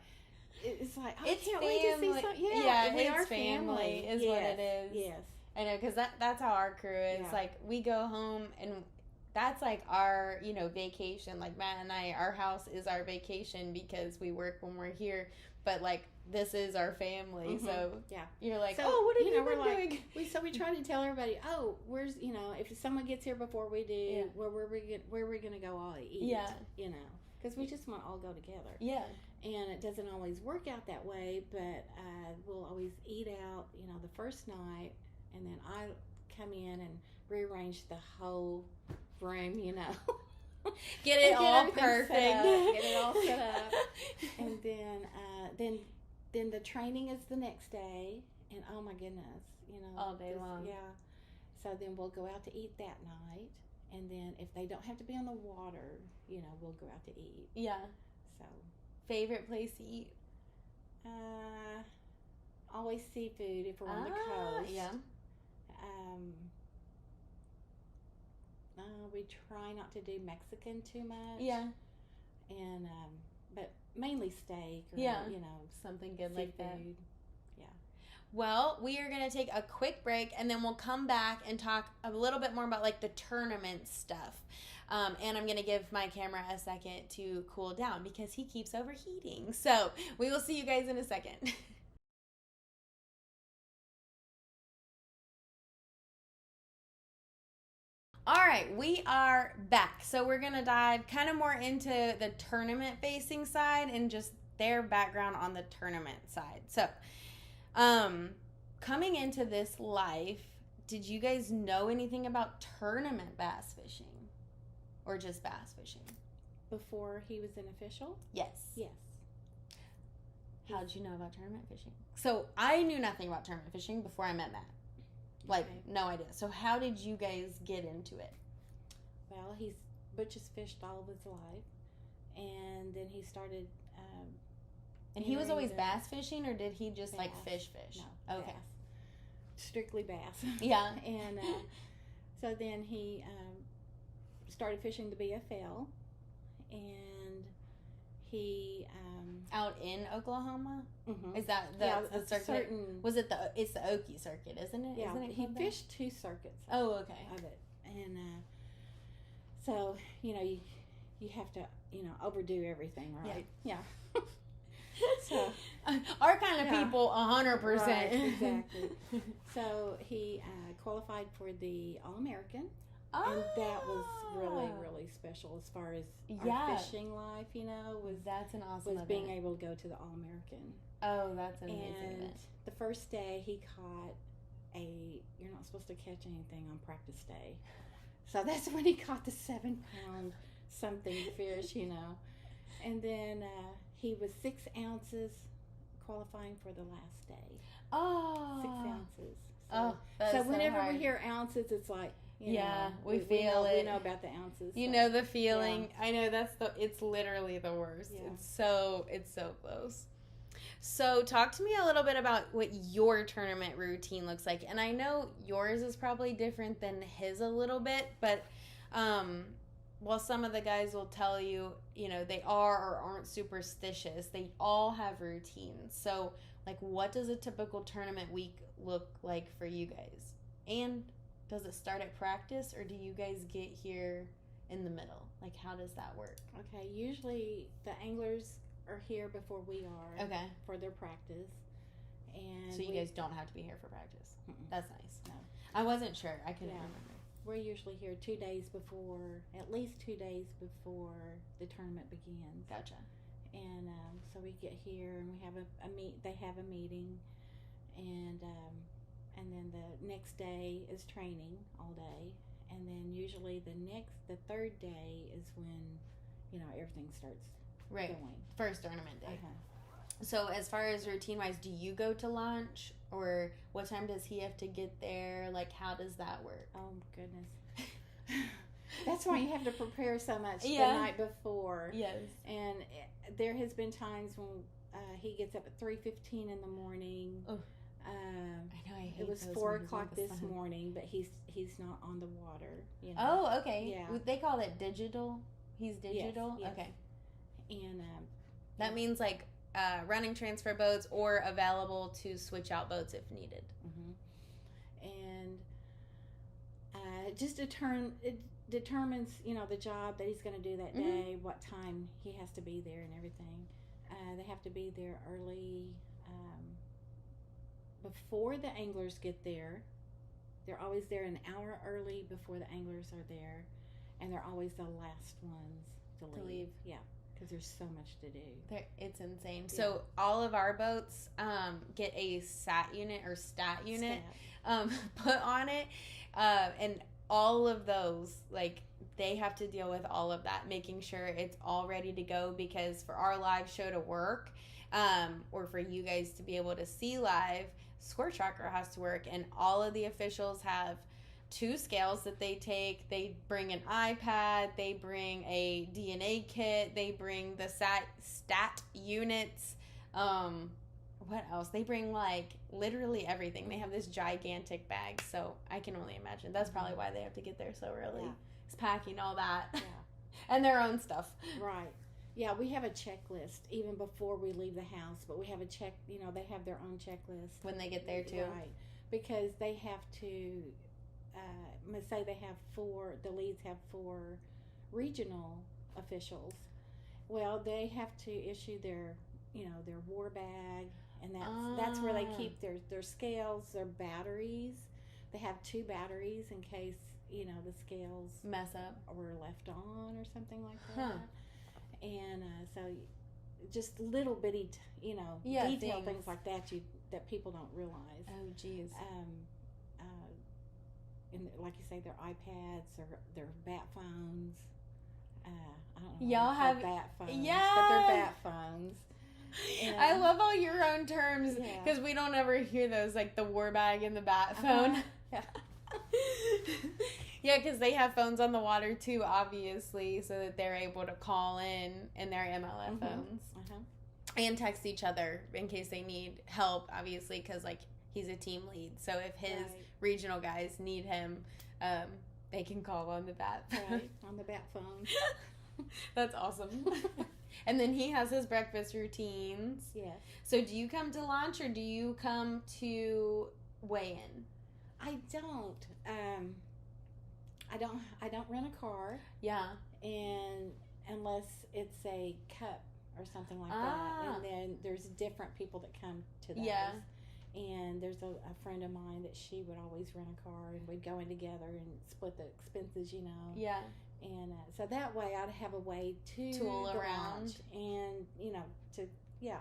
it's can't family. wait to see some. It's family is what it is. Yes, I know, because that's how our crew is. Yeah. Like, we go home and that's like our vacation. Like, Matt and I, our house is our vacation because we work when we're here. But like, this is our family. Mm-hmm. So you're like, what are you doing? We try to tell everybody, where's if someone gets here before we do, where we're gonna go all eat. Yeah. Because we just want to all go together. Yeah. And it doesn't always work out that way, but we'll always eat out, the first night, and then I come in and rearrange the whole room, Get it all perfect. Get it all set up. And then the training is the next day, and oh my goodness, all day long. Yeah. So then we'll go out to eat that night, and then if they don't have to be on the water, we'll go out to eat. Yeah. So favorite place to eat? Always seafood if we're on the coast. Yeah. We try not to do Mexican too much. Yeah. And but mainly steak or something good seafood. Like that. Yeah. Well, we are going to take a quick break, and then we'll come back and talk a little bit more about like the tournament stuff. And I'm going to give my camera a second to cool down because he keeps overheating. So we will see you guys in a second. All right, we are back. So we're going to dive kind of more into the tournament-facing side and just their background on the tournament side. So, coming into this life, did you guys know anything about tournament bass fishing? Or just bass fishing? Before he was an official? Yes. Yes. How did you know about tournament fishing? So, I knew nothing about tournament fishing before I met Matt. Like, no idea. So how did you guys get into it? Well, he's Butch has fished all of his life, and then he started. And he was always bass fishing, or did he just like fish? No, okay, bass. Strictly bass. Yeah. And so then he started fishing the BFL, and he out in Oklahoma. Mm-hmm. Is that the circuit? Was it it's the Okie circuit, isn't it? Yeah, isn't it he fished 2 circuits. Oh, okay. Of it, and so you have to overdo everything, right? Yeah. So our kind of people, 100%. Right, exactly. So he qualified for the All-American, and that was really, really special as far as our fishing life. That's an awesome was event. being able to go to the All-American. Oh, that's an amazing And event. the first day he caught you're not supposed to catch anything on practice day, so that's when he caught the 7-pound something fish, and then. He was 6 ounces qualifying for the last day. Oh. 6 ounces. So whenever hard. we hear ounces, it's like, we feel it. We know about the ounces. You know the feeling. Yeah. I know it's literally the worst. Yeah. It's so close. So talk to me a little bit about what your tournament routine looks like. And I know yours is probably different than his a little bit, but well, some of the guys will tell you, they are or aren't superstitious. They all have routines. So, like, what does a typical tournament week look like for you guys? And does it start at practice, or do you guys get here in the middle? Like, how does that work? Okay, usually the anglers are here before we are. Okay. For their practice. And so you guys don't have to be here for practice. Mm-mm. That's nice. No. I wasn't sure. I couldn't remember. We're usually here 2 days before, at least 2 days before the tournament begins. Gotcha. And so we get here and we have they have a meeting, and then the next day is training all day, and then usually the third day is when everything starts going. First tournament day. Uh-huh. So as far as routine wise, do you go to lunch, or what time does he have to get there? Like, how does that work? Oh goodness. That's why you have to prepare so much the night before. Yes. And there has been times when he gets up at 3:15 in the morning. Oh. I know. I hate it was those 4:00 this morning, but he's not on the water. Oh, okay. Yeah. They call it digital. He's digital. Yes. Okay. And that means like running transfer boats or available to switch out boats if needed. Mm-hmm. And it determines the job that he's going to do that day, what time he has to be there and everything. They have to be there early before the anglers get there. They're always there an hour early before the anglers are there, and they're always the last ones to leave. Yeah, because there's so much to do. It's insane. Yeah. So all of our boats get a stat unit put on it, and all of those, like, they have to deal with all of that, making sure it's all ready to go, because for our live show to work, or for you guys to be able to see live, Score Tracker has to work, and all of the officials have 2 scales that they take. They bring an iPad, they bring a DNA kit, they bring the stat units, what else? They bring, like, literally everything. They have this gigantic bag, so I can only imagine. That's probably why they have to get there so early. Yeah. It's packing all that. Yeah. And their own stuff. Right. Yeah, we have a checklist even before we leave the house, but we have a they have their own checklist. When they get there, too. Right. Because they have to, say they have the leads have 4 regional officials. Well, they have to issue their war bag, and that's where they keep their scales, their batteries. They have 2 batteries in case the scales mess up or left on or something like that. And so just little bitty detail things like that that people don't realize. Oh geez. And like you say, their iPads or their bat phones. I don't know. Y'all have bat phones, yeah, but they're bat phones. I love all your own terms, because we don't ever hear those, like the war bag and the bat phone. Yeah. Yeah, because they have phones on the water too, obviously, so that they're able to call in their MLF phones. And text each other in case they need help, obviously, because, like, he's a team lead. So if his regional guys need him, they can call on the bat phone. Right, on the bat phone. That's awesome. And then he has his breakfast routines. Yes. So do you come to launch or do you come to weigh in? I don't. I don't rent a car. Yeah. And unless it's a cup or something like that. And then there's different people that come to those. Yeah. And there's a friend of mine that she would always rent a car and we'd go in together and split the expenses, you know. Yeah. And so that way I'd have a way to tool around and, you know, to, yeah,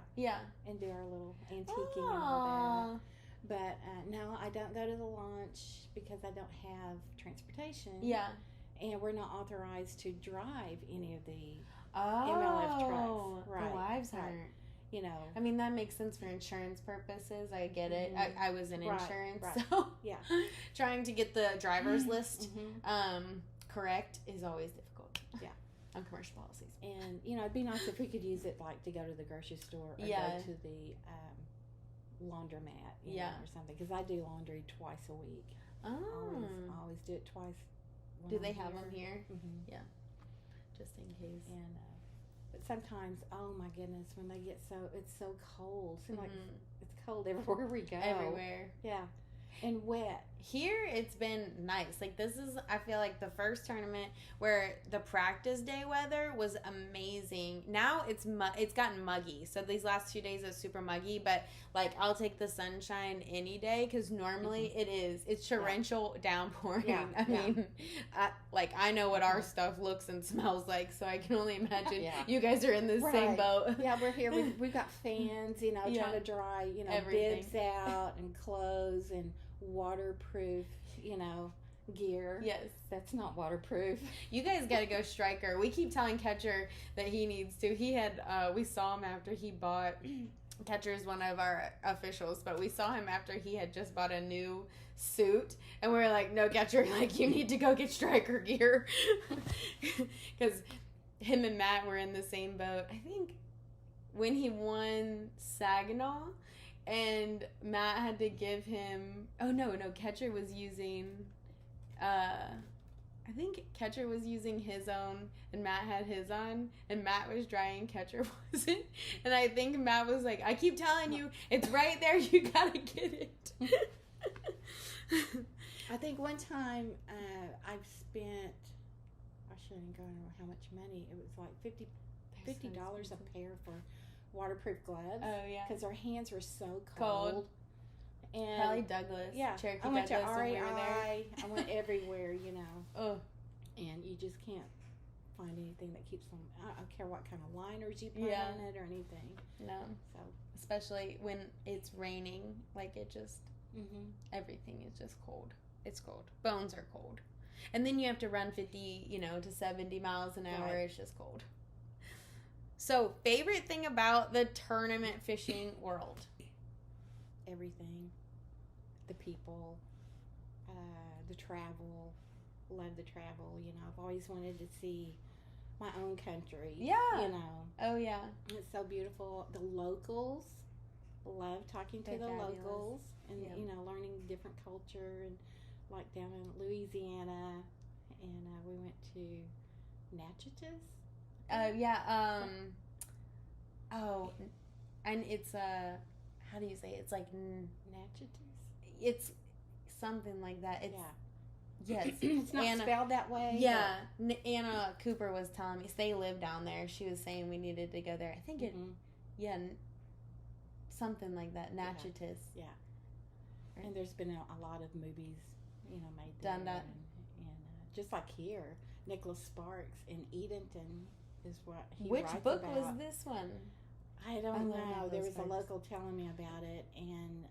and do our little antiquing and all that. But no, I don't go to the launch because I don't have transportation. Yeah. And we're not authorized to drive any of the MLF trucks. Right. The wives aren't. You know. I mean, that makes sense for insurance purposes. I get it. I was in insurance, so trying to get the driver's list correct is always difficult. Yeah. On commercial policies. And, you know, it'd be nice if we could use it, like, to go to the grocery store or go to the laundromat, you know, or something. Because I do laundry twice a week. Oh. Always do it twice. Do they have them here? Mm-hmm. Yeah. Just in case. And, but sometimes, oh my goodness, when they get it's so cold. Seems like it's cold everywhere we go. Everywhere. Yeah. And wet. Here, it's been nice. Like, this is, I feel like, the first tournament where the practice day weather was amazing. Now, it's gotten muggy. So, these last 2 days, it's super muggy. But, like, I'll take the sunshine any day because normally it's torrential downpouring. Yeah. I mean, I know what our stuff looks and smells like. So, I can only imagine you guys are in the same boat. Yeah, we're here. We've got fans, you know, trying to dry, you know, everything. bibs out and clothes and waterproof, you know, gear. Yes. That's not waterproof. You guys got to go striker. We keep telling Catcher that he needs to. He had, we saw him after he bought, Catcher is one of our officials, but we saw him after he had just bought a new suit. And we were like, no, Catcher, like, you need to go get striker gear. Because him and Matt were in the same boat. I think when he won Saginaw, and Matt had to give him... Oh, no, Catcher was using... I think Catcher was using his own, and Matt had his on, and Matt was drying, Catcher wasn't. And I think Matt was like, I keep telling you, it's right there, you gotta get it. I think one time I've spent... I shouldn't go into how much money. It was like $50 a pair for... waterproof gloves. Oh, yeah. Because our hands were so cold. And probably Douglas. Yeah. Cherokee I went Douglas to REI. when we were there. I went everywhere, you know. Oh. And you just can't find anything that keeps them. I don't care what kind of liners you put in it or anything. No. So. Especially when it's raining. Like, it just... Everything is just cold. It's cold. Bones are cold. And then you have to run 50, you know, to 70 miles an hour. Right. It's just cold. So, favorite thing about the tournament fishing world? Everything. The people. The travel. Love the travel. You know, I've always wanted to see my own country. Yeah. You know. Oh, yeah. It's so beautiful. The locals. Love talking to the locals. And, you know, learning different culture. And, like, down in Louisiana. And we went to Natchitoches. And it's how do you say it? It's like Natchitoches? It's something like that. It's, yes. It's not spelled that way. Yeah. Anna Cooper was telling me, they live down there. She was saying we needed to go there. I think something like that. Natchitoches. Yeah. And there's been a lot of movies, you know, made there. Done that. And just like here, Nicholas Sparks in Edenton is what he Which writes book about. was this one? I don't know. There was a local telling me about it, and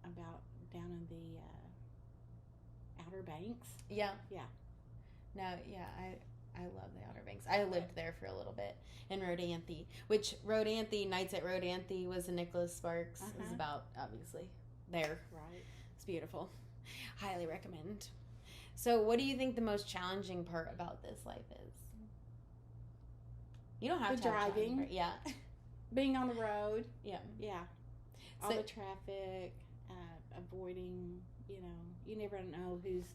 about down in the Outer Banks. Yeah. Yeah. No, yeah, I love the Outer Banks. I lived there for a little bit in Rodanthe, which Nights at Rodanthe was a Nicholas Sparks. It was about, obviously, there. Right. It's beautiful. Highly recommend. So what do you think the most challenging part about this life is? You don't have The to have driving. part. Yeah. Being on the road. Yeah. Yeah. All So- the traffic, avoiding, you never know who's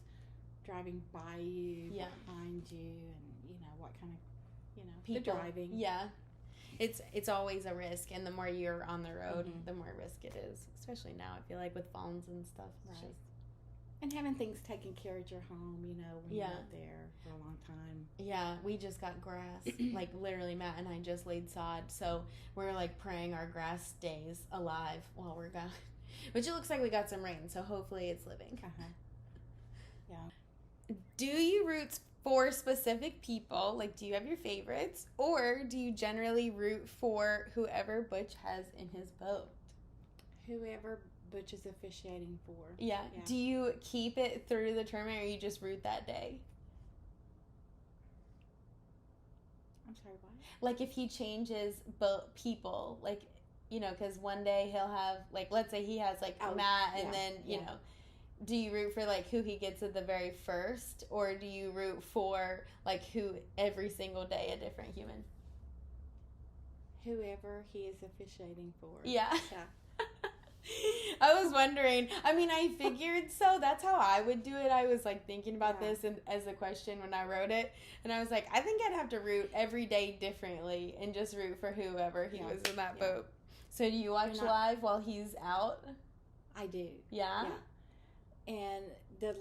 driving by you, Yeah. behind you, and, what kind of, the People. driving. Yeah. It's always a risk, and the more you're on the road, Mhm. the more risk it is. Especially now, I feel like with phones and stuff. It's Right. just, And having things taken care of at your home, when Yeah. you're out there for a long time. yeah, we just got grass. Like, literally, Matt and I just laid sod. So we're, like, praying our grass stays alive while we're gone. Which it looks like we got some rain, so hopefully it's living. Uh-huh. Yeah. Do you root for specific people? Like, do you have your favorites? Or do you generally root for whoever Butch has in his boat? Whoever Butch is officiating for. Yeah. Yeah. Do you keep it through the tournament, or you just root that day? I'm sorry, what? Like, if he changes people, like, because one day he'll have, like, let's say he has, like, Oh, Matt, and yeah, then, yeah. do you root for, like, who he gets at the very first, or do you root for, like, who every single day a different human? Whoever he is officiating for. Yeah. Yeah. I was wondering. I mean, I figured so. That's how I would do it. I was, like, thinking about Yeah. this as a question when I wrote it. And I was like, I think I'd have to root every day differently and just root for whoever he Yeah. was in that Yeah. boat. So do you watch You're not- live while he's out? I do. Yeah? Yeah. And the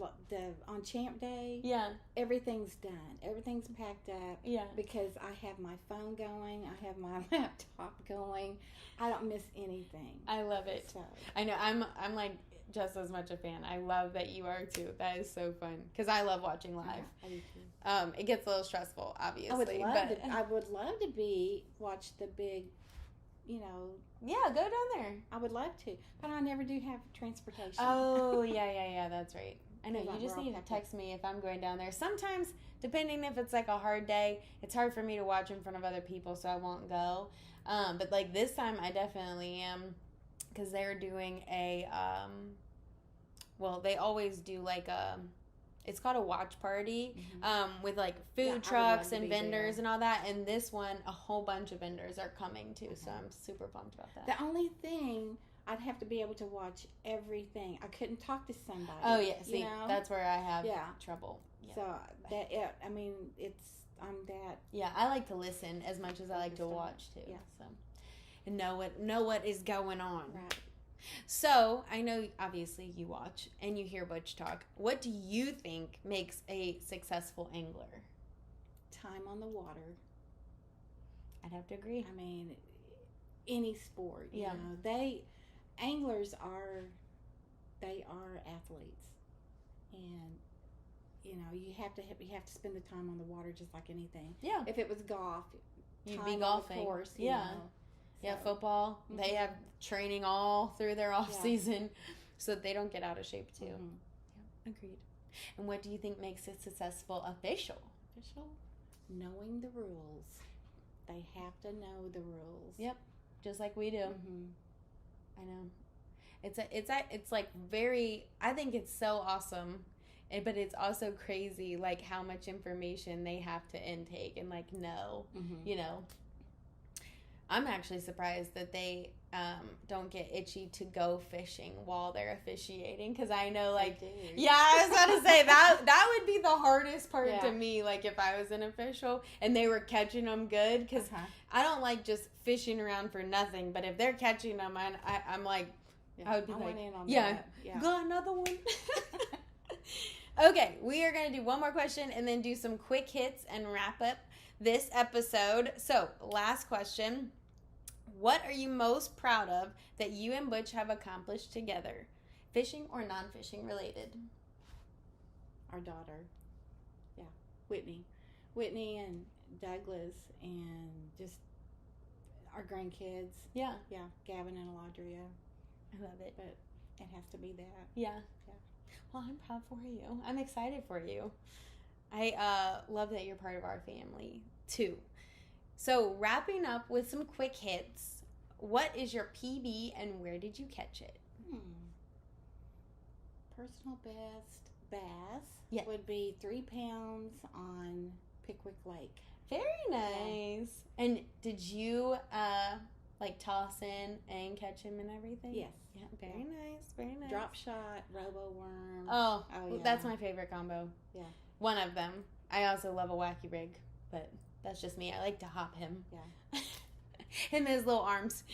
on Champ Day, Yeah. everything's done. Everything's packed up Yeah. because I have my phone going. I have my laptop going. I don't miss anything. I love it. So, I know. I'm like just as much a fan. I love that you are too. That is so fun because I love watching live. yeah, I do too. It gets a little stressful, obviously. I would love to watch the big, yeah, go down there. I would love to, but I never do have transportation. Oh, yeah, that's right. I know, Because you just we're all need to packed up. text me if I'm going down there. Sometimes, depending if it's like a hard day, it's hard for me to watch in front of other people, so I won't go. But like this time, I definitely am, because they're doing they always do like it's called a watch party, with like Yeah, I food would trucks love to and be vendors there. and all that. And this one, a whole bunch of vendors are coming too, so I'm super pumped about that. The only thing, I'd have to be able to watch everything. I couldn't talk to somebody. Oh yeah, see, you know? that's where I have Yeah. trouble. Yeah. So I'm that. Yeah, I like to listen as much as I like to Focused on watch too. yeah. So, and know what is going on. Right. So I know obviously you watch and you hear Butch talk. What do you think makes a successful angler? Time on the water. I'd have to agree. I mean, any sport. You Yeah. know, anglers are athletes, and you have to spend the time on the water just like anything. Yeah, If it was golf, you'd time be on the golfing. course, Yeah. Yeah, So, football. They Mhm. have training all through their off Yeah. season, so they don't get out of shape too. mhm. Agreed. And what do you think makes a successful official? Knowing the rules. They have to know the rules. Yep, just like we do. Mm-hmm. I know. It's like very. I think it's so awesome, but it's also crazy like how much information they have to intake and like know. Mm-hmm. You know, I'm actually surprised that they don't get itchy to go fishing while they're officiating, because I know like. Yeah, I was about to say that would be the hardest part Yeah. to me. Like if I was an official and they were catching them good, because I don't like just fishing around for nothing. But if they're catching them, I'm like, I would be like, went in on yeah, that. Yeah. got another one. Okay, we are gonna do one more question and then do some quick hits and wrap up this episode. So, last question. What are you most proud of that you and Butch have accomplished together? Fishing or non-fishing related? Our daughter. Yeah. Whitney and Douglas, and just our grandkids. Yeah. Yeah. Gavin and Aladria. I love it. But it has to be that. Yeah. Yeah. Well, I'm proud for you. I'm excited for you. I love that you're part of our family, too. So, wrapping up with some quick hits, what is your PB and where did you catch it? Personal best bass would be 3 pounds on Pickwick Lake. Very nice. Yeah. And did you like toss in and catch him and everything? Yes. Yeah, very nice, very nice. Drop shot, robo worm. Oh yeah. That's my favorite combo. Yeah. One of them. I also love a wacky rig, but that's just me. I like to hop him. Yeah. Him and his little arms.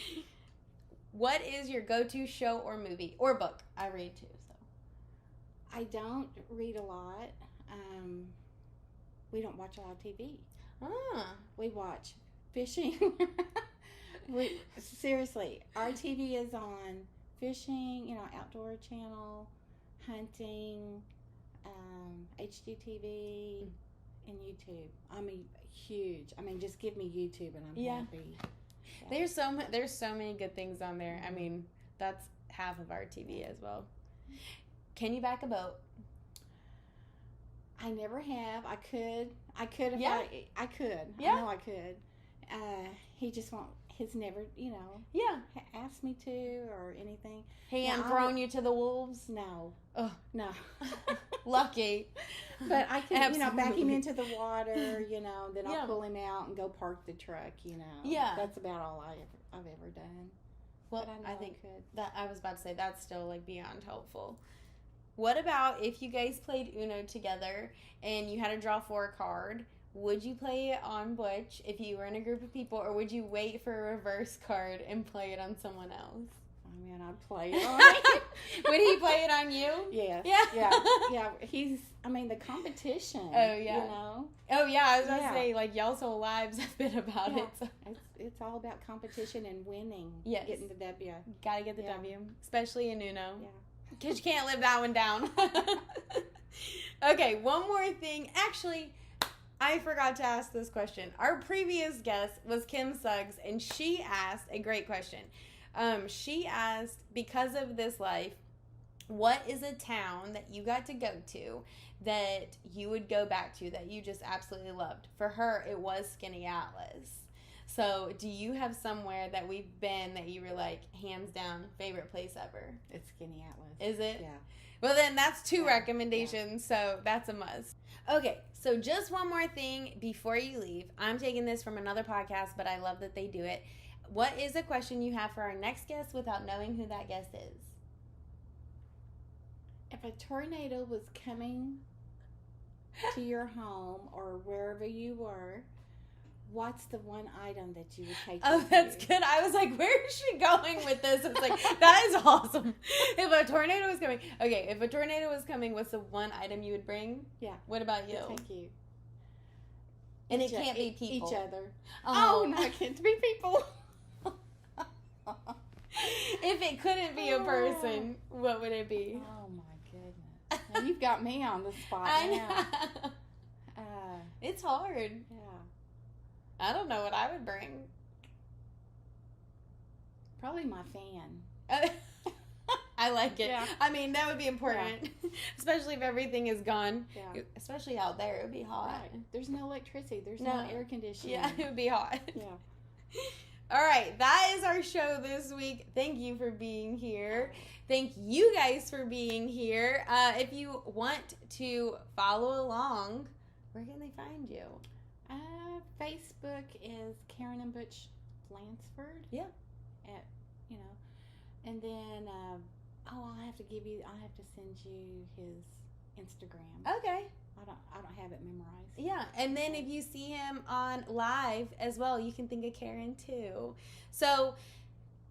What is your go-to show or movie or book? I read too, so. I don't read a lot. We don't watch a lot of TV. We watch fishing. Seriously, our TV is on fishing, outdoor channel, hunting, HGTV, and YouTube. I'm huge. Just give me YouTube and I'm happy. Yeah. There's so many good things on there. That's half of our TV as well. Can you back a boat? I never have. I could if I could. Yeah. I know I could. He just won't. He's never, asked me to or anything. He hasn't thrown you to the wolves? No. Oh. No. Lucky. But I can, back him into the water, then I'll pull him out and go park the truck, Yeah. That's about all I've ever done. Well, I think that I was about to say that's still like beyond helpful. What about if you guys played Uno together and you had to draw for a card? Would you play it on Butch if you were in a group of people, or would you wait for a reverse card and play it on someone else? I'd play it on him. Would he play it on you? Yeah. Yeah. Yeah. He's, the competition. Oh, yeah. Oh, yeah. I was going to say, like, y'all's whole lives have been about it. So. It's all about competition and winning. Yes. Getting the W. Gotta get the W, especially in Uno. Yeah. Because you can't live that one down. Okay, one more thing. Actually, I forgot to ask this question. Our previous guest was Kim Suggs, and she asked a great question. She asked, because of this life, what is a town that you got to go to that you would go back to that you just absolutely loved? For her, it was Skinny Atlas. So do you have somewhere that we've been that you were like, hands down, favorite place ever? It's Skinny Atlas. Is it? Yeah. Well, then that's two recommendations, so that's a must. Okay, so just one more thing before you leave. I'm taking this from another podcast, but I love that they do it. What is a question you have for our next guest without knowing who that guest is? If a tornado was coming to your home or wherever you were, what's the one item that you would take? Oh, that's good. I was like, where is she going with this? It's like, that is awesome. If a tornado was coming. Okay, if a tornado was coming, what's the one item you would bring? Yeah. What about you? Thank you. And it can't be people. Each other. Oh, no, it can't be people. If it couldn't be a person, what would it be? Oh, my goodness. Now you've got me on the spot I now. know. It's hard. Yeah. I don't know what I would bring. Probably my fan. I like it. Yeah. That would be important. Yeah. Especially if everything is gone. Yeah. Especially out there. It would be hot. Right. There's no electricity. There's no air conditioning. Yeah, it would be hot. Yeah. All right. That is our show this week. Thank you for being here. Thank you guys for being here. If you want to follow along, where can they find you? Facebook is Karen and Butch Lansford. Yeah. And then I'll have to send you his Instagram. Okay. I don't have it memorized. Yeah, and then if you see him on live as well, you can think of Karen too. So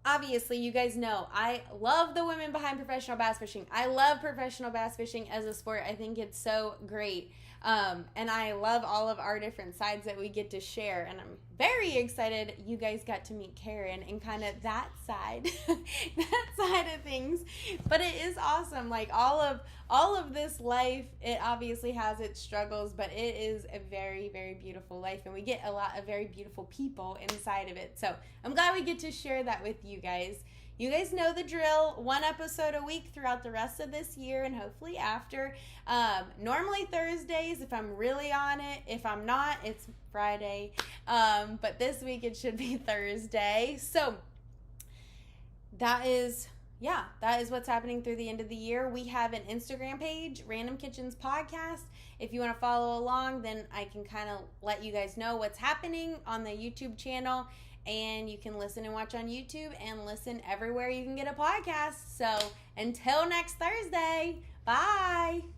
obviously, you guys know I love the women behind professional bass fishing. I love professional bass fishing as a sport. I think it's so great. And I love all of our different sides that we get to share. And I'm very excited you guys got to meet Karen and kind of that side of things. But it is awesome. Like all of this life, it obviously has its struggles, but it is a very, very beautiful life. And we get a lot of very beautiful people inside of it. So I'm glad we get to share that with you guys. You guys know the drill. 1 episode a week throughout the rest of this year and hopefully after. Normally Thursdays if I'm really on it. If I'm not, it's Friday. But this week it should be Thursday. So that is yeah, that is what's happening through the end of the year. We have an Instagram page, Random Kitchens Podcast. If you want to follow along, then I can kind of let you guys know what's happening on the YouTube channel. And you can listen and watch on YouTube and listen everywhere you can get a podcast. So until next Thursday, bye.